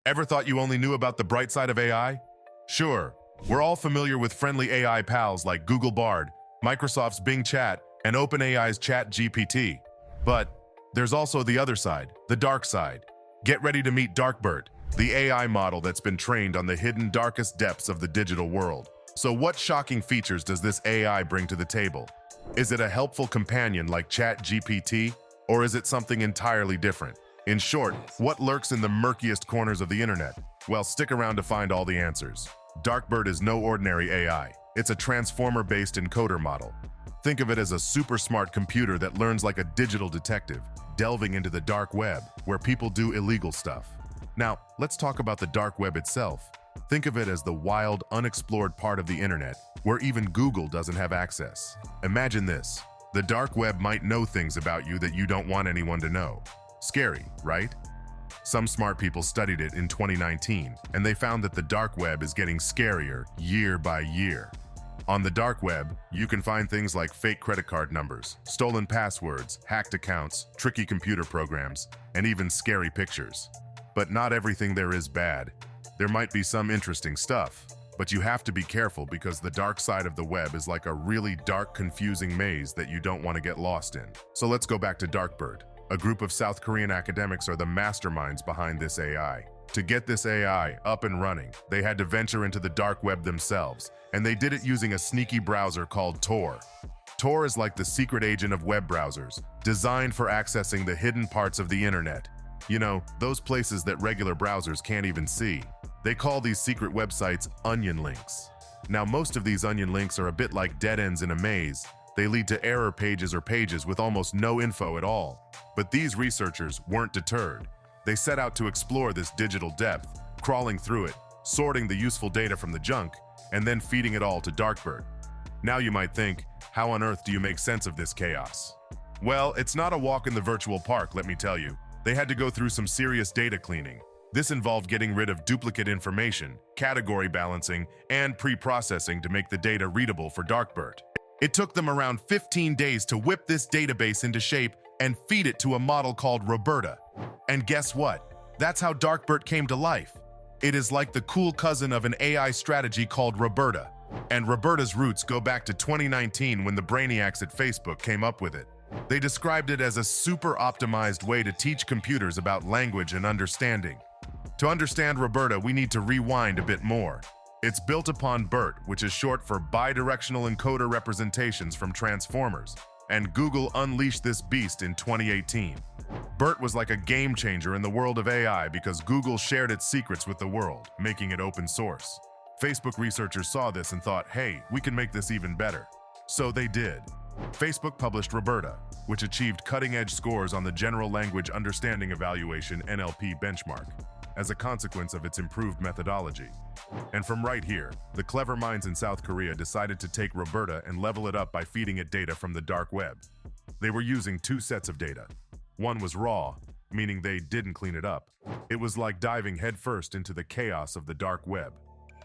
Ever thought you only knew about the bright side of AI? Sure, we're all familiar with friendly AI pals like Google Bard, Microsoft's Bing Chat, and OpenAI's ChatGPT. But there's also the other side, the dark side. Get ready to meet DarkBERT, the AI model that's been trained on the hidden darkest depths of the digital world. So what shocking features does this AI bring to the table? Is it a helpful companion like ChatGPT, or is it something entirely different? In short, what lurks in the murkiest corners of the internet? Well, stick around to find all the answers. DarkBERT is no ordinary AI. It's a transformer-based encoder model. Think of it as a super smart computer that learns like a digital detective, delving into the dark web, where people do illegal stuff. Now, let's talk about the dark web itself. Think of it as the wild, unexplored part of the internet, where even Google doesn't have access. Imagine this. The dark web might know things about you that you don't want anyone to know. Scary, right? Some smart people studied it in 2019, and they found that the dark web is getting scarier year by year. On the dark web, you can find things like fake credit card numbers, stolen passwords, hacked accounts, tricky computer programs, and even scary pictures. But not everything there is bad. There might be some interesting stuff, but you have to be careful because the dark side of the web is like a really dark, confusing maze that you don't want to get lost in. So let's go back to DarkBERT. A group of South Korean academics are the masterminds behind this AI. To get this AI up and running, they had to venture into the dark web themselves, and they did it using a sneaky browser called Tor. Tor is like the secret agent of web browsers, designed for accessing the hidden parts of the internet. You know, those places that regular browsers can't even see. They call these secret websites onion links. Now, most of these onion links are a bit like dead ends in a maze. They lead to error pages or pages with almost no info at all. But these researchers weren't deterred. They set out to explore this digital depth, crawling through it, sorting the useful data from the junk, and then feeding it all to DarkBERT. Now you might think, how on earth do you make sense of this chaos? Well, it's not a walk in the virtual park, let me tell you. They had to go through some serious data cleaning. This involved getting rid of duplicate information, category balancing, and pre-processing to make the data readable for DarkBERT. It took them around 15 days to whip this database into shape and feed it to a model called Roberta. And guess what? That's how DarkBERT came to life. It is like the cool cousin of an AI strategy called Roberta. And Roberta's roots go back to 2019 when the brainiacs at Facebook came up with it. They described it as a super optimized way to teach computers about language and understanding. To understand Roberta, we need to rewind a bit more. It's built upon BERT, which is short for bidirectional encoder representations from transformers, and Google unleashed this beast in 2018. BERT was like a game changer in the world of AI because Google shared its secrets with the world, making it open source. Facebook researchers saw this and thought, hey, we can make this even better. So they did. Facebook published Roberta, which achieved cutting-edge scores on the General Language Understanding Evaluation (NLP) benchmark, as a consequence of its improved methodology. And from right here, the clever minds in South Korea decided to take Roberta and level it up by feeding it data from the dark web. They were using two sets of data. One was raw, meaning they didn't clean it up. It was like diving headfirst into the chaos of the dark web.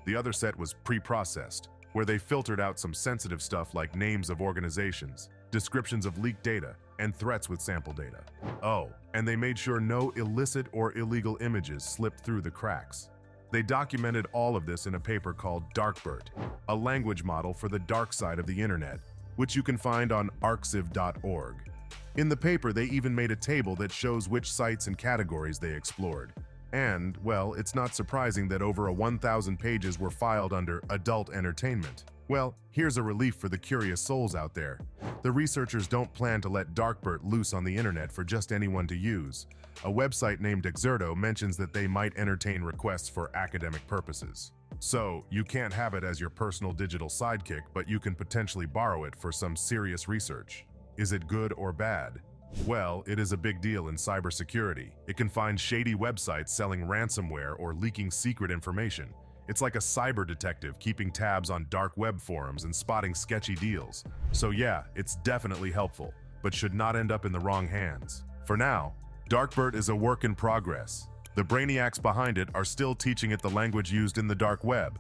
The other set was pre-processed, where they filtered out some sensitive stuff like names of organizations, descriptions of leaked data, and threats with sample data. Oh, and they made sure no illicit or illegal images slipped through the cracks. They documented all of this in a paper called DarkBERT, a language model for the dark side of the internet, which you can find on arxiv.org. In the paper, they even made a table that shows which sites and categories they explored. And, well, it's not surprising that over 1,000 pages were filed under adult entertainment. Well, here's a relief for the curious souls out there. The researchers don't plan to let DarkBERT loose on the internet for just anyone to use. A website named Exerto mentions that they might entertain requests for academic purposes. So, you can't have it as your personal digital sidekick, but you can potentially borrow it for some serious research. Is it good or bad? Well, it is a big deal in cybersecurity. It can find shady websites selling ransomware or leaking secret information. It's like a cyber detective keeping tabs on dark web forums and spotting sketchy deals. So yeah, it's definitely helpful, but should not end up in the wrong hands. For now, DarkBERT is a work in progress. The brainiacs behind it are still teaching it the language used in the dark web.